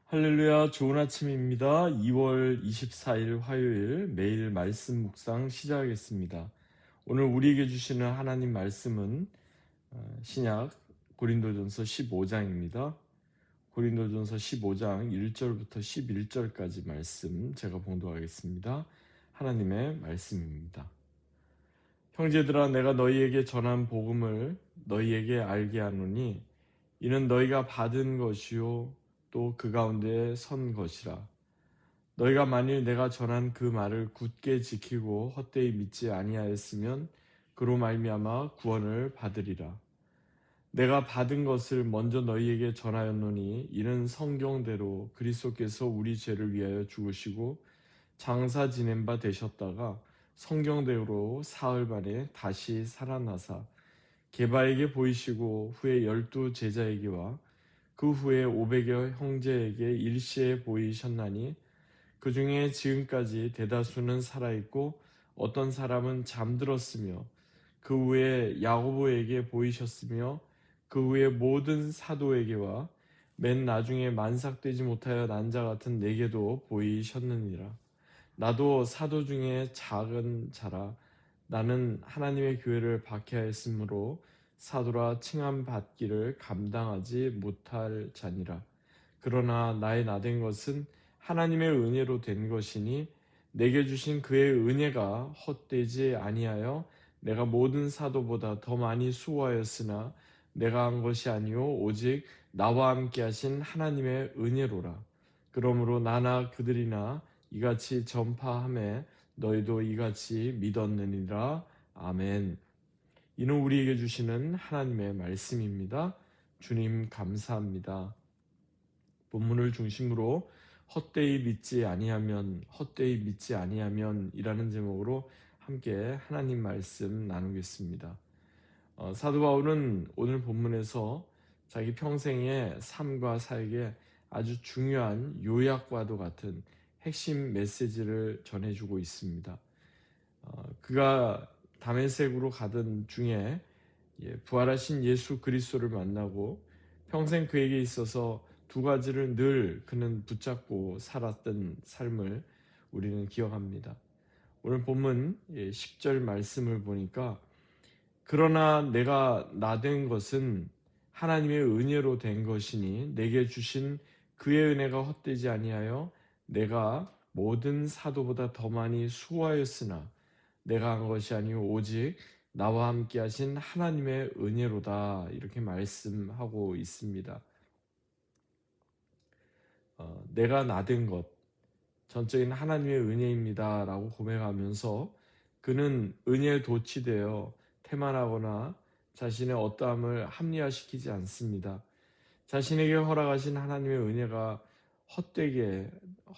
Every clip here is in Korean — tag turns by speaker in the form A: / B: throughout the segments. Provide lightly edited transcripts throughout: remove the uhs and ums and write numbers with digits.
A: 할렐루야, 좋은 아침입니다. 2월 24일 화요일 매일 말씀 묵상 시작하겠습니다. 오늘 우리에게 주시는 하나님 말씀은 신약 고린도전서 15장입니다. 고린도전서 15장 1절부터 11절까지 말씀 제가 봉독하겠습니다. 하나님의 말씀입니다. 형제들아, 내가 너희에게 전한 복음을 너희에게 알게 하노니 이는 너희가 받은 것이요 또 그 가운데 선 것이라. 너희가 만일 내가 전한 그 말을 굳게 지키고 헛되이 믿지 아니하였으면 그로 말미암아 구원을 받으리라. 내가 받은 것을 먼저 너희에게 전하였노니 이는 성경대로 그리스도께서 우리 죄를 위하여 죽으시고 장사 지낸 바 되셨다가 성경대로 사흘 만에 다시 살아나사 게바에게 보이시고 후에 12 제자에게와 그 후에 500여 형제에게 일시에 보이셨나니 그 중에 지금까지 대다수는 살아있고 어떤 사람은 잠들었으며 그 후에 야고보에게 보이셨으며 그 후에 모든 사도에게와 맨 나중에 만삭되지 못하여 난 자 같은 내게도 보이셨느니라. 나도 사도 중에 작은 자라. 나는 하나님의 교회를 박해하였으므로 사도라 칭함 받기를 감당하지 못할 자니라. 그러나 나의 나된 것은 하나님의 은혜로 된 것이니 내게 주신 그의 은혜가 헛되지 아니하여 내가 모든 사도보다 더 많이 수고하였으나 내가 한 것이 아니요 오직 나와 함께 하신 하나님의 은혜로라. 그러므로 나나 그들이나 이같이 전파하매 너희도 이같이 믿었느니라. 아멘. 이는 우리에게 주시는 하나님의 말씀입니다. 주님 감사합니다. 본문을 중심으로 헛되이 믿지 아니하면 이라는 제목으로 함께 하나님 말씀 나누겠습니다. 사도 바울은 오늘 본문에서 자기 평생의 삶과 사역에 아주 중요한 요약과도 같은 핵심 메시지를 전해주고 있습니다. 그가 다메섹으로 가던 중에 부활하신 예수 그리스도를 만나고 평생 그에게 있어서 두 가지를 늘 그는 붙잡고 살았던 삶을 우리는 기억합니다. 오늘 본문 10절 말씀을 보니까 그러나 내가 나된 것은 하나님의 은혜로 된 것이니 내게 주신 그의 은혜가 헛되지 아니하여 내가 모든 사도보다 더 많이 수고하였으나 내가 한 것이 아니요 오직 나와 함께 하신 하나님의 은혜로다, 이렇게 말씀하고 있습니다. 내가 나된 것, 전적인 하나님의 은혜입니다 라고 고백하면서 그는 은혜에 도취되어 태만하거나 자신의 어떠함을 합리화시키지 않습니다. 자신에게 허락하신 하나님의 은혜가 헛되게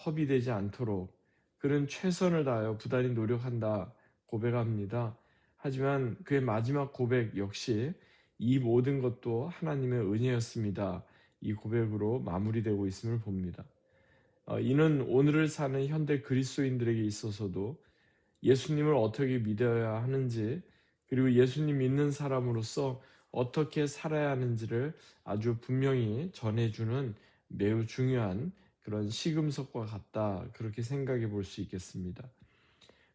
A: 허비되지 않도록 그는 최선을 다하여 부단히 노력한다 고백합니다. 하지만 그의 마지막 고백 역시 이 모든 것도 하나님의 은혜였습니다, 이 고백으로 마무리되고 있음을 봅니다. 이는 오늘을 사는 현대 그리스도인들에게 있어서도 예수님을 어떻게 믿어야 하는지, 그리고 예수님 믿는 사람으로서 어떻게 살아야 하는지를 아주 분명히 전해주는 매우 중요한 그런 시금석과 같다, 그렇게 생각해 볼 수 있겠습니다.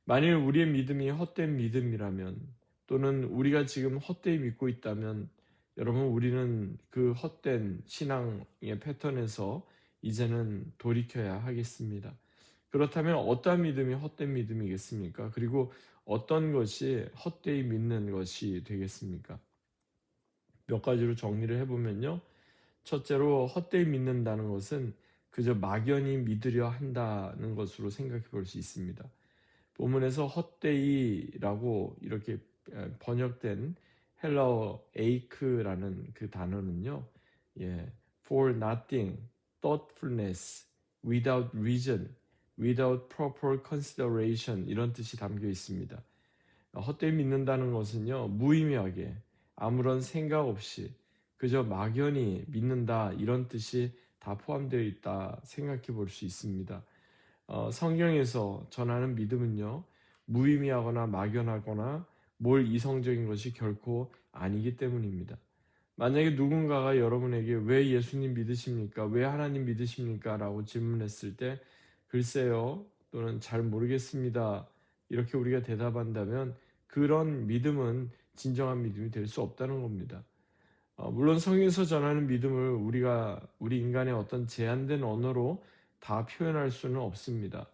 A: 만일 우리의 믿음이 헛된 믿음이라면, 또는 우리가 지금 헛되이 믿고 있다면, 여러분, 우리는 그 헛된 신앙의 패턴에서 이제는 돌이켜야 하겠습니다. 그렇다면 어떠한 믿음이 헛된 믿음이겠습니까? 그리고 어떤 것이 헛되이 믿는 것이 되겠습니까? 몇 가지로 정리를 해보면요. 첫째로, 헛되이 믿는다는 것은 그저 막연히 믿으려 한다는 것으로 생각해 볼 수 있습니다. 본문에서 헛되이라고 이렇게 번역된 헬라어 에이크라는 그 단어는요, for nothing, thoughtfulness, without reason, without proper consideration, 이런 뜻이 담겨 있습니다. 헛되이 믿는다는 것은요, 무의미하게 아무런 생각 없이 그저 막연히 믿는다, 이런 뜻이 다 포함되어 있다 생각해 볼 수 있습니다. 성경에서 전하는 믿음은요, 무의미하거나 막연하거나 뭘 이성적인 것이 결코 아니기 때문입니다. 만약에 누군가가 여러분에게 왜 예수님 믿으십니까? 왜 하나님 믿으십니까? 라고 질문했을 때 글쎄요 또는 잘 모르겠습니다. 이렇게 우리가 대답한다면 그런 믿음은 진정한 믿음이 될 수 없다는 겁니다. 물론 성경에서 전하는 믿음을 우리 인간의 어떤 제한된 언어로 다 표현할 수는 없습니다.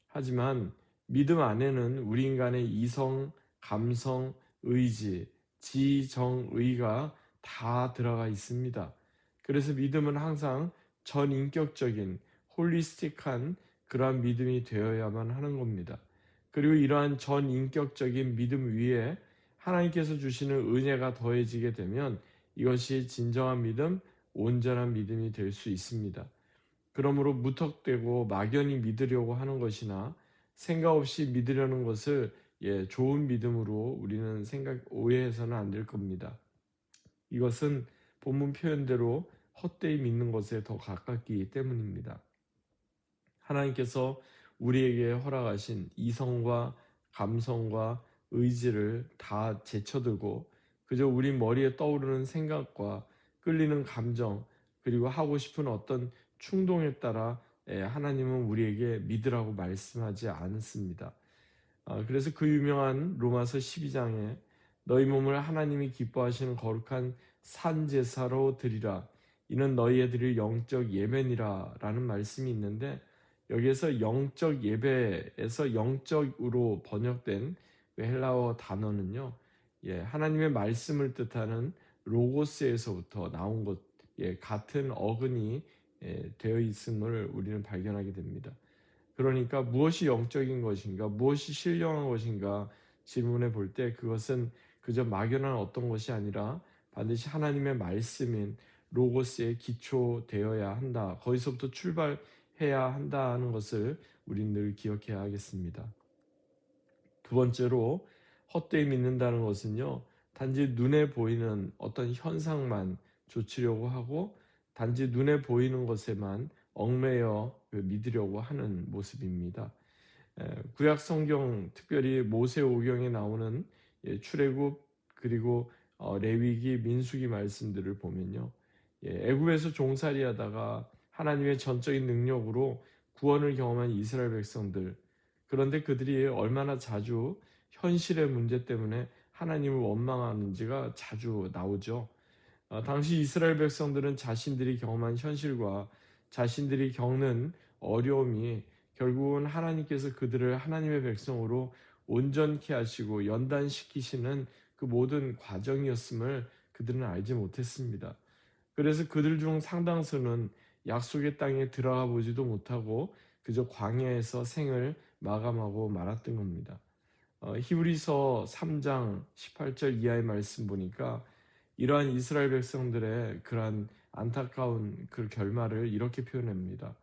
A: 하지만 믿음 안에는 우리 인간의 이성, 감성, 의지, 지정의가 다 들어가 있습니다. 그래서 믿음은 항상 전인격적인 홀리스틱한 그러한 믿음이 되어야만 하는 겁니다. 그리고 이러한 전인격적인 믿음 위에 하나님께서 주시는 은혜가 더해지게 되면 이것이 진정한 믿음, 온전한 믿음이 될 수 있습니다. 그러므로 무턱대고 막연히 믿으려고 하는 것이나 생각 없이 믿으려는 것을 좋은 믿음으로 우리는 오해해서는 안 될 겁니다. 이것은 본문 표현대로 헛되이 믿는 것에 더 가깝기 때문입니다. 하나님께서 우리에게 허락하신 이성과 감성과 의지를 다 제쳐두고 그저 우리 머리에 떠오르는 생각과 끌리는 감정 그리고 하고 싶은 어떤 충동에 따라 하나님은 우리에게 믿으라고 말씀하지 않습니다. 그래서 그 유명한 로마서 12장에 너희 몸을 하나님이 기뻐하시는 거룩한 산제사로 드리라 이는 너희에 드릴 영적 예배니라 라는 말씀이 있는데 여기에서 영적 예배에서 영적으로 번역된 헬라어 단어는요 하나님의 말씀을 뜻하는 로고스에서부터 나온 것 같은 어근이 되어 있음을 우리는 발견하게 됩니다. 그러니까 무엇이 영적인 것인가, 무엇이 신령한 것인가 질문해 볼 때 그것은 그저 막연한 어떤 것이 아니라 반드시 하나님의 말씀인 로고스에 기초되어야 한다. 거기서부터 출발해야 한다는 것을 우리는 늘 기억해야 하겠습니다. 두 번째로 헛되이 믿는다는 것은요. 단지 눈에 보이는 어떤 현상만 좇으려고 하고 단지 눈에 보이는 것에만 얽매여 믿으려고 하는 모습입니다. 구약 성경 특별히 모세오경에 나오는 출애굽 그리고 레위기 민수기 말씀들을 보면요. 애굽에서 종살이하다가 하나님의 전적인 능력으로 구원을 경험한 이스라엘 백성들 그런데 그들이 얼마나 자주 현실의 문제 때문에 하나님을 원망하는지가 자주 나오죠. 당시 이스라엘 백성들은 자신들이 경험한 현실과 자신들이 겪는 어려움이 결국은 하나님께서 그들을 하나님의 백성으로 온전케 하시고 연단시키시는 그 모든 과정이었음을 그들은 알지 못했습니다. 그래서 그들 중 상당수는 약속의 땅에 들어가 보지도 못하고 그저 광야에서 생을 마감하고 말았던 겁니다. 히브리서 3장 18절 이하의 말씀 보니까 이러한 이스라엘 백성들의 그러한 안타까운 그 결말을 이렇게 표현합니다.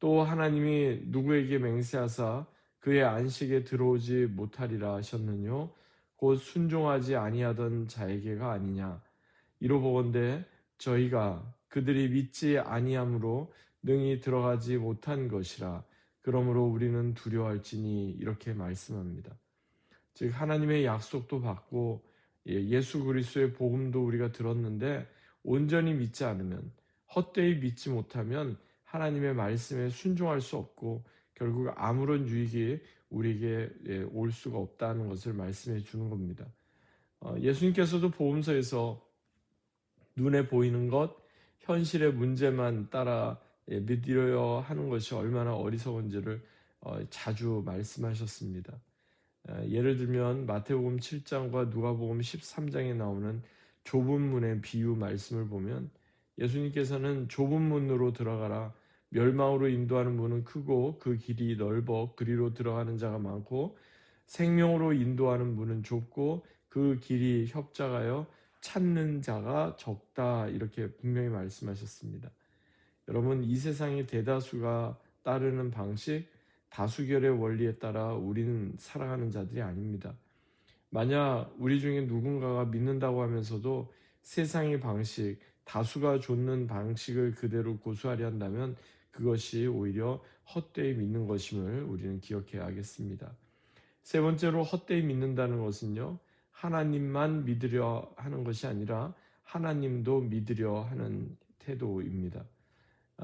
A: 또 하나님이 누구에게 맹세하사 그의 안식에 들어오지 못하리라 하셨느뇨 곧 순종하지 아니하던 자에게가 아니냐 이로보건대 저희가 그들이 믿지 아니함으로 능히 들어가지 못한 것이라 그러므로 우리는 두려워할지니 이렇게 말씀합니다. 즉 하나님의 약속도 받고 예수 그리스도의 복음도 우리가 들었는데 온전히 믿지 않으면 헛되이 믿지 못하면 하나님의 말씀에 순종할 수 없고 결국 아무런 유익이 우리에게 올 수가 없다는 것을 말씀해 주는 겁니다. 예수님께서도 복음서에서 눈에 보이는 것, 현실의 문제만 따라 믿으려 하는 것이 얼마나 어리석은지를 자주 말씀하셨습니다. 예를 들면 마태복음 7장과 누가복음 13장에 나오는 좁은 문의 비유 말씀을 보면 예수님께서는 좁은 문으로 들어가라 멸망으로 인도하는 문은 크고 그 길이 넓어 그리로 들어가는 자가 많고 생명으로 인도하는 문은 좁고 그 길이 협착하여 찾는 자가 적다 이렇게 분명히 말씀하셨습니다. 여러분 이 세상의 대다수가 따르는 방식 다수결의 원리에 따라 우리는 살아가는 자들이 아닙니다. 만약 우리 중에 누군가가 믿는다고 하면서도 세상의 방식, 다수가 좇는 방식을 그대로 고수하려 한다면 그것이 오히려 헛되이 믿는 것임을 우리는 기억해야 하겠습니다. 세 번째로 헛되이 믿는다는 것은요. 하나님만 믿으려 하는 것이 아니라 하나님도 믿으려 하는 태도입니다.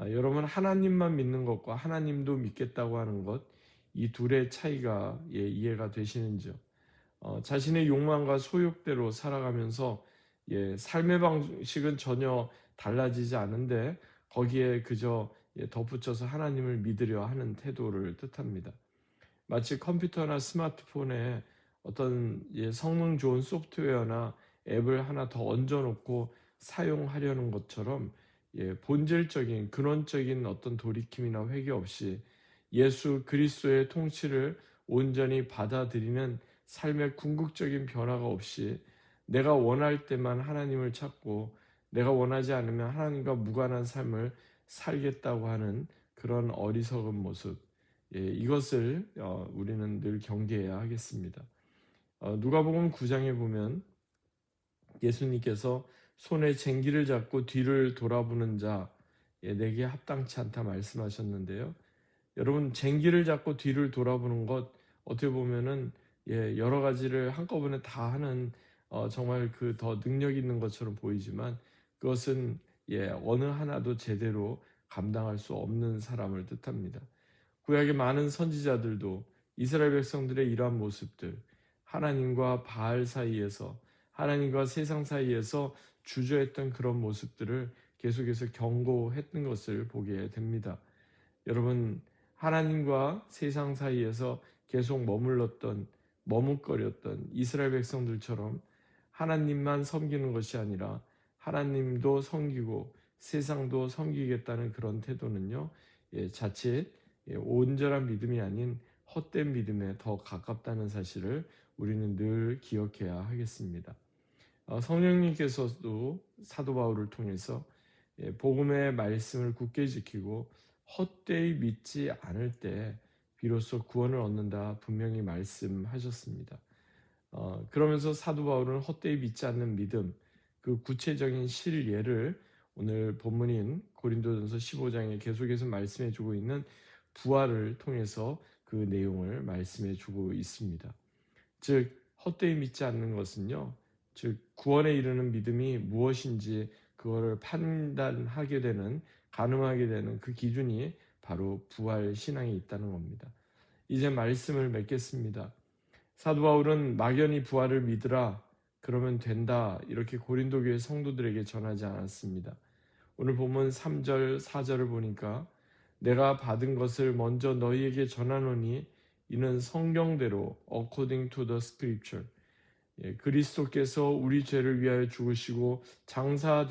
A: 여러분, 하나님만 믿는 것과 하나님도 믿겠다고 하는 것, 이 둘의 차이가 이해가 되시는지요? 자신의 욕망과 소욕대로 살아가면서 삶의 방식은 전혀 달라지지 않은데 거기에 그저 덧붙여서 하나님을 믿으려 하는 태도를 뜻합니다. 마치 컴퓨터나 스마트폰에 어떤 성능 좋은 소프트웨어나 앱을 하나 더 얹어놓고 사용하려는 것처럼 본질적인 근원적인 어떤 돌이킴이나 회개 없이 예수 그리스도의 통치를 온전히 받아들이는 삶의 궁극적인 변화가 없이 내가 원할 때만 하나님을 찾고 내가 원하지 않으면 하나님과 무관한 삶을 살겠다고 하는 그런 어리석은 모습, 이것을 우리는 늘 경계해야 하겠습니다. 누가복음 9장에 보면 예수님께서 손에 쟁기를 잡고 뒤를 돌아보는 자 내게 합당치 않다 말씀하셨는데요. 여러분, 쟁기를 잡고 뒤를 돌아보는 것 어떻게 보면은 여러 가지를 한꺼번에 다 하는 정말 그 더 능력 있는 것처럼 보이지만 그것은 어느 하나도 제대로 감당할 수 없는 사람을 뜻합니다. 구약의 많은 선지자들도 이스라엘 백성들의 이러한 모습들, 하나님과 바알 사이에서, 하나님과 세상 사이에서 주저했던 그런 모습들을 계속해서 경고했던 것을 보게 됩니다. 여러분, 하나님과 세상 사이에서 계속 머뭇거렸던 이스라엘 백성들처럼 하나님만 섬기는 것이 아니라 하나님도 섬기고 세상도 섬기겠다는 그런 태도는요, 자칫 온전한 믿음이 아닌 헛된 믿음에 더 가깝다는 사실을 우리는 늘 기억해야 하겠습니다. 성령님께서도 사도 바울을 통해서 복음의 말씀을 굳게 지키고 헛되이 믿지 않을 때 비로소 구원을 얻는다 분명히 말씀하셨습니다. 그러면서 사도 바울은 헛되이 믿지 않는 믿음, 그 구체적인 실예를 오늘 본문인 고린도전서 15장에 계속해서 말씀해주고 있는 부활을 통해서 그 내용을 말씀해주고 있습니다. 즉 헛되이 믿지 않는 것은요, 즉 구원에 이르는 믿음이 무엇인지 그거를 판단하게 되는, 가늠하게 되는 그 기준이 바로 부활 신앙에 있다는 겁니다. 이제 말씀을 맺겠습니다. 사도 바울은 막연히 부활을 믿으라, 그러면 된다, 이렇게 고린도 교회 성도들에게 전하지 않았습니다. 오늘 본문 3절 4절을 보니까 내가 받은 것을 먼저 너희에게 전하노니 이는 성경대로 according to the scripture, 그리스도께서 우리 죄를 위하여 죽으시고 장사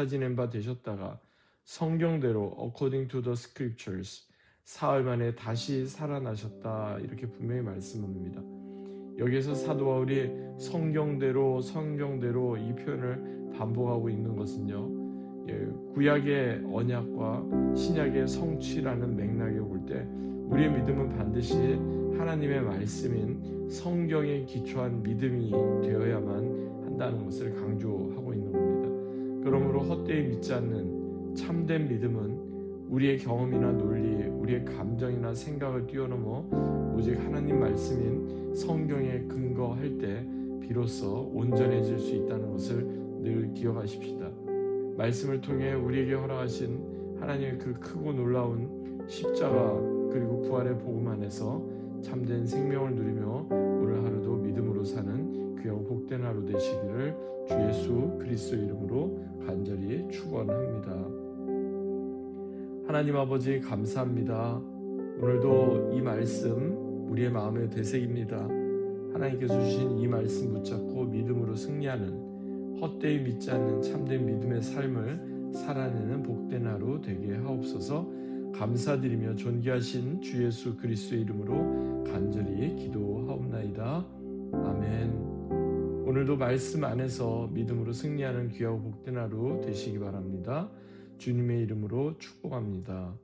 A: 지낸 바 되셨다가 성경대로 according to the scriptures 사흘 만에 다시 살아나셨다, 이렇게 분명히 말씀합니다. 여기에서 사도 바울이 성경대로 이 표현을 반복하고 있는 것은요, 구약의 언약과 신약의 성취라는 맥락에 볼 때 우리의 믿음은 반드시 하나님의 말씀인 성경에 기초한 믿음이 되어야만 한다는 것을 강조하고 있는 겁니다. 그러므로 헛되이 믿지 않는 참된 믿음은 우리의 경험이나 논리, 우리의 감정이나 생각을 뛰어넘어 오직 하나님 말씀인 성경에 근거할 때 비로소 온전해질 수 있다는 것을 늘 기억하십시다. 말씀을 통해 우리에게 허락하신 하나님의 그 크고 놀라운 십자가 그리고 부활의 복음 안에서 참된 생명을 누리며 오늘 하루도 믿음으로 사는 귀하고 복된 하루 되시기를 주 예수 그리스도 이름으로 간절히 축원합니다. 하나님 아버지, 감사합니다. 오늘도 이 말씀 우리의 마음에 되새깁니다. 하나님께서 주신 이 말씀 붙잡고 믿음으로 승리하는, 헛되이 믿지 않는 참된 믿음의 삶을 살아내는 복된 하루 되게 하옵소서. 감사드리며 존귀하신 주 예수 그리스도의 이름으로 간절히 기도하옵나이다. 아멘. 오늘도 말씀 안에서 믿음으로 승리하는 귀하고 복된 하루 되시기 바랍니다. 주님의 이름으로 축복합니다.